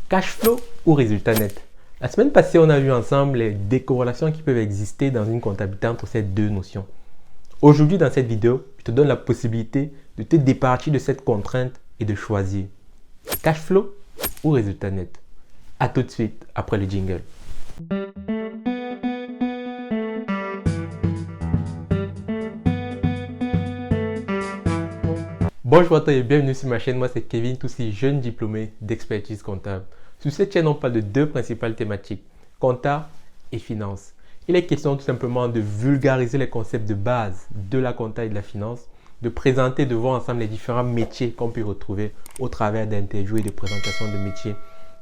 Cash flow ou résultat net? La semaine passée, on a vu ensemble les décorrélations qui peuvent exister dans une comptabilité entre ces deux notions. Aujourd'hui, dans cette vidéo, je te donne la possibilité de te départir de cette contrainte et de choisir cash flow ou résultat net. A tout de suite après le jingle. Bonjour à toi et bienvenue sur ma chaîne. Moi c'est Kevin, tout aussi jeune diplômé d'expertise comptable. Sur cette chaîne, on parle de deux principales thématiques, compta et finance. Il est question tout simplement de vulgariser les concepts de base de la compta et de la finance, de présenter, de voir ensemble les différents métiers qu'on peut retrouver au travers d'interviews et de présentations de métiers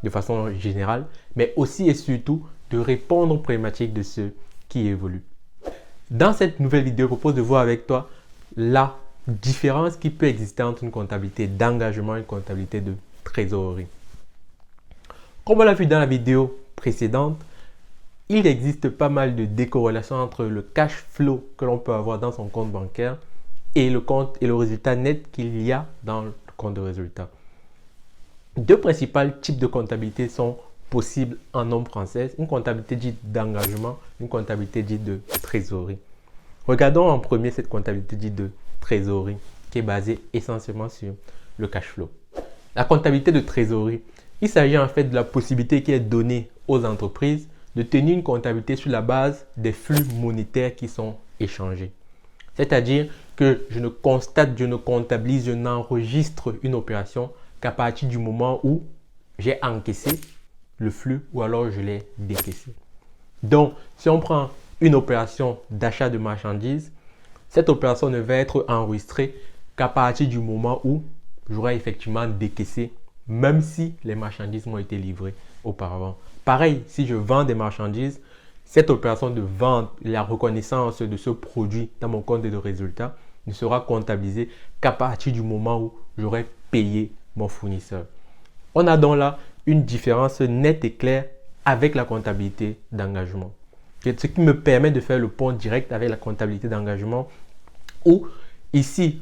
de façon générale, mais aussi et surtout de répondre aux problématiques de ceux qui évoluent. Dans cette nouvelle vidéo, je propose de voir avec toi la différence qui peut exister entre une comptabilité d'engagement et une comptabilité de trésorerie. Comme on l'a vu dans la vidéo précédente, il existe pas mal de décorrélations entre le cash flow que l'on peut avoir dans son compte bancaire et le résultat net qu'il y a dans le compte de résultat. Deux principaux types de comptabilité sont possibles en norme française, une comptabilité dite d'engagement, une comptabilité dite de trésorerie. Regardons en premier cette comptabilité dite de trésorerie qui est basée essentiellement sur le cash flow. La comptabilité de trésorerie, il s'agit en fait de la possibilité qui est donnée aux entreprises de tenir une comptabilité sur la base des flux monétaires qui sont échangés. C'est-à-dire que je ne constate, je ne comptabilise, je n'enregistre une opération qu'à partir du moment où j'ai encaissé le flux ou alors je l'ai décaissé. Donc, si on prend une opération d'achat de marchandises, cette opération ne va être enregistrée qu'à partir du moment où j'aurai effectivement décaissé, même si les marchandises m'ont été livrées auparavant. Pareil, si je vends des marchandises, cette opération de vente, la reconnaissance de ce produit dans mon compte de résultat ne sera comptabilisée qu'à partir du moment où j'aurai payé mon fournisseur. On a donc là une différence nette et claire avec la comptabilité d'engagement. Ce qui me permet de faire le pont direct avec la comptabilité d'engagement où ici,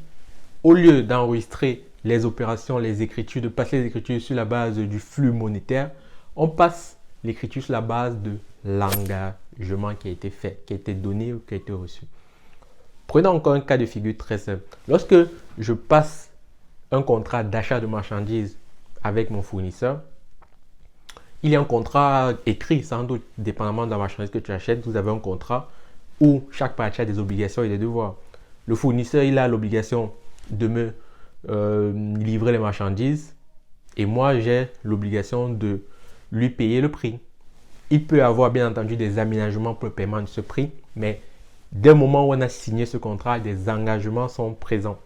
au lieu d'enregistrer les opérations, les écritures, de passer les écritures sur la base du flux monétaire, on passe l'écriture sur la base de l'engagement qui a été fait, qui a été donné ou qui a été reçu. Prenons encore un cas de figure très simple. Lorsque je passe un contrat d'achat de marchandises avec mon fournisseur, il y a un contrat écrit, sans doute, dépendamment de la marchandise que tu achètes, vous avez un contrat où chaque partie a des obligations et des devoirs. Le fournisseur, il a l'obligation de me livrer les marchandises et moi, j'ai l'obligation de lui payer le prix. Il peut y avoir bien entendu des aménagements pour le paiement de ce prix, mais dès le moment où on a signé ce contrat, des engagements sont présents.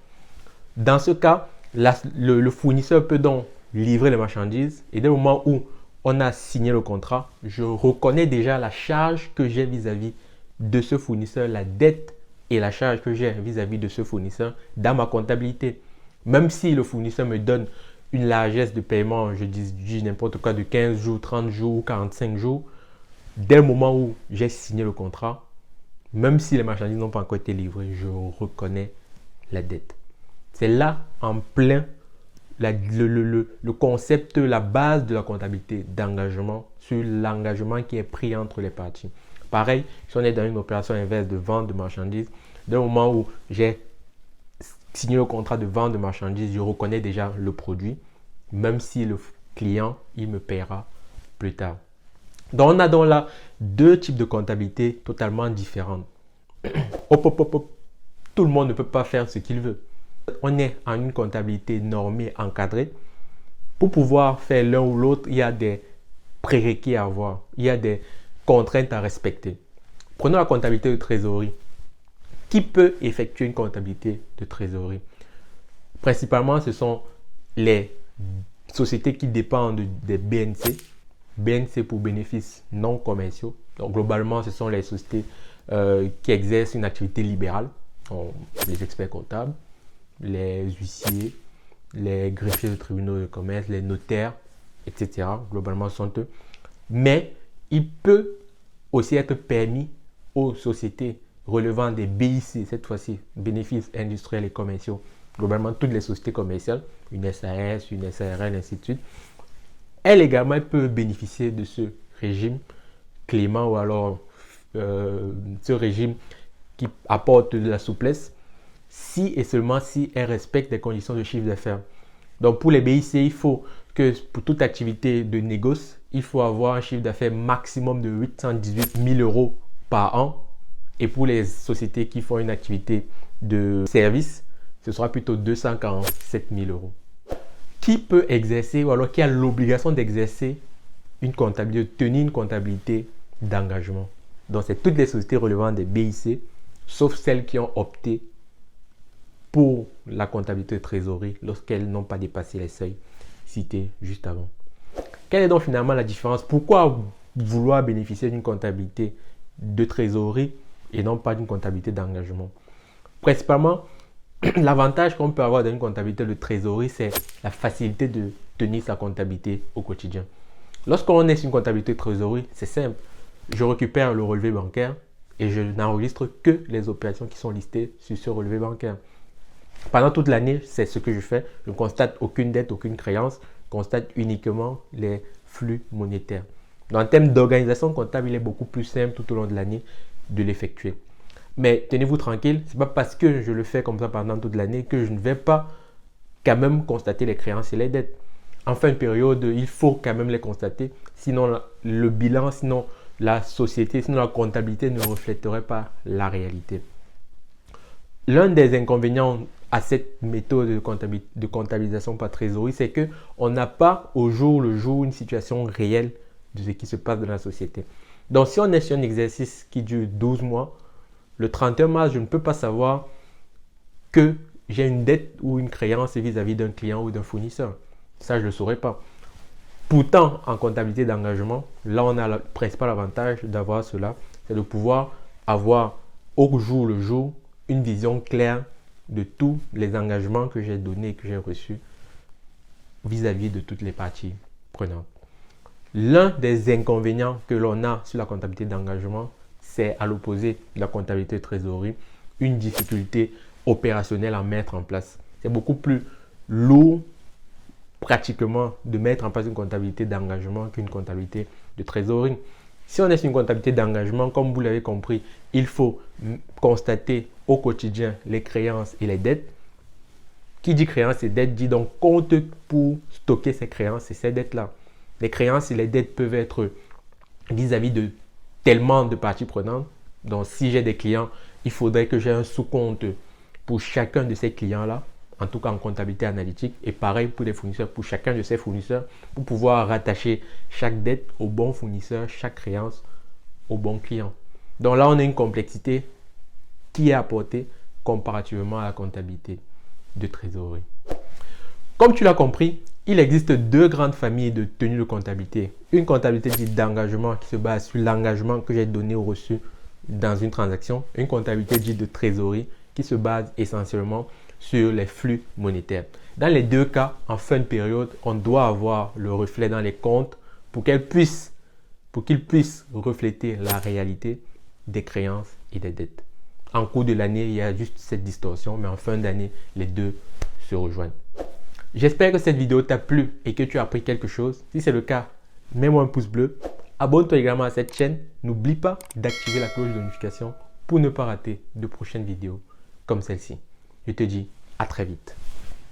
Dans ce cas, le fournisseur peut donc livrer les marchandises et dès le moment où on a signé le contrat, je reconnais déjà la charge que j'ai vis-à-vis de ce fournisseur, la dette et la charge que j'ai vis-à-vis de ce fournisseur dans ma comptabilité. Même si le fournisseur me donne une largesse de paiement, je dis n'importe quoi, de 15 jours, 30 jours ou 45 jours, dès le moment où j'ai signé le contrat, même si les marchandises n'ont pas encore été livrées, je reconnais la dette. C'est là en plein le concept, la base de la comptabilité d'engagement sur l'engagement qui est pris entre les parties. Pareil, si on est dans une opération inverse de vente de marchandises, dès le moment où j'ai signé le contrat de vente de marchandises, je reconnais déjà le produit, même si le client, il me paiera plus tard. Donc, on a donc là deux types de comptabilité totalement différentes. Tout le monde ne peut pas faire ce qu'il veut. On est en une comptabilité normée, encadrée. Pour pouvoir faire l'un ou l'autre, il y a des prérequis à avoir. Il y a des contraintes à respecter. Prenons la comptabilité de trésorerie. Qui peut effectuer une comptabilité de trésorerie? Principalement, ce sont les sociétés qui dépendent des BNC. BNC pour bénéfices non commerciaux. Donc, globalement, ce sont les sociétés qui exercent une activité libérale. Les experts comptables, les huissiers, les greffiers de tribunaux de commerce, les notaires, etc. Globalement, ce sont eux. Mais il peut aussi être permis aux sociétés relevant des BIC, cette fois-ci, bénéfices industriels et commerciaux. Globalement, toutes les sociétés commerciales, une SAS, une SARL, ainsi de suite, elle peut bénéficier de ce régime clément ou alors ce régime qui apporte de la souplesse si et seulement si elle respecte les conditions de chiffre d'affaires. Donc pour les BIC, il faut que pour toute activité de négoce, il faut avoir un chiffre d'affaires maximum de 818 000 euros par an. Et pour les sociétés qui font une activité de service, ce sera plutôt 247 000 euros. Qui peut exercer ou alors qui a l'obligation d'exercer une comptabilité, de tenir une comptabilité d'engagement? Donc c'est toutes les sociétés relevant des BIC, sauf celles qui ont opté pour la comptabilité de trésorerie lorsqu'elles n'ont pas dépassé les seuils cités juste avant. Quelle est donc finalement la différence? Pourquoi vouloir bénéficier d'une comptabilité de trésorerie et non pas d'une comptabilité d'engagement? Principalement, l'avantage qu'on peut avoir dans une comptabilité de trésorerie, c'est la facilité de tenir sa comptabilité au quotidien. Lorsqu'on est sur une comptabilité de trésorerie, c'est simple. Je récupère le relevé bancaire et je n'enregistre que les opérations qui sont listées sur ce relevé bancaire. Pendant toute l'année, c'est ce que je fais. Je ne constate aucune dette, aucune créance. Je constate uniquement les flux monétaires. Donc, en termes d'organisation comptable, il est beaucoup plus simple tout au long de l'année de l'effectuer. Mais tenez-vous tranquille, ce n'est pas parce que je le fais comme ça pendant toute l'année que je ne vais pas quand même constater les créances et les dettes. En fin de période, il faut quand même les constater. Sinon, le bilan, sinon la société, sinon la comptabilité ne reflèterait pas la réalité. L'un des inconvénients à cette méthode de comptabilisation par trésorerie, c'est qu'on n'a pas au jour le jour une situation réelle de ce qui se passe dans la société. Donc, si on est sur un exercice qui dure 12 mois, le 31 mars, je ne peux pas savoir que j'ai une dette ou une créance vis-à-vis d'un client ou d'un fournisseur. Ça, je ne le saurais pas. Pourtant, en comptabilité d'engagement, là, on a le principal avantage d'avoir cela, c'est de pouvoir avoir au jour le jour une vision claire de tous les engagements que j'ai donnés et que j'ai reçus vis-à-vis de toutes les parties prenantes. L'un des inconvénients que l'on a sur la comptabilité d'engagement, c'est à l'opposé de la comptabilité de trésorerie, une difficulté opérationnelle à mettre en place. C'est beaucoup plus lourd pratiquement de mettre en place une comptabilité d'engagement qu'une comptabilité de trésorerie. Si on est sur une comptabilité d'engagement, comme vous l'avez compris, il faut constater au quotidien les créances et les dettes. Qui dit créances et dettes dit donc compte pour stocker ces créances et ces dettes-là. Les créances et les dettes peuvent être vis-à-vis de tellement de parties prenantes. Donc, si j'ai des clients, il faudrait que j'ai un sous-compte pour chacun de ces clients-là, en tout cas en comptabilité analytique. Et pareil pour les fournisseurs, pour chacun de ces fournisseurs, pour pouvoir rattacher chaque dette au bon fournisseur, chaque créance au bon client. Donc là, on a une complexité qui est apportée comparativement à la comptabilité de trésorerie. Comme tu l'as compris, il existe deux grandes familles de tenues de comptabilité. Une comptabilité dite d'engagement qui se base sur l'engagement que j'ai donné au reçu dans une transaction. Une comptabilité dite de trésorerie qui se base essentiellement sur les flux monétaires. Dans les deux cas, en fin de période, on doit avoir le reflet dans les comptes pour qu'ils puissent refléter la réalité des créances et des dettes. En cours de l'année, il y a juste cette distorsion, mais en fin d'année, les deux se rejoignent. J'espère que cette vidéo t'a plu et que tu as appris quelque chose. Si c'est le cas, mets-moi un pouce bleu. Abonne-toi également à cette chaîne. N'oublie pas d'activer la cloche de notification pour ne pas rater de prochaines vidéos comme celle-ci. Je te dis à très vite.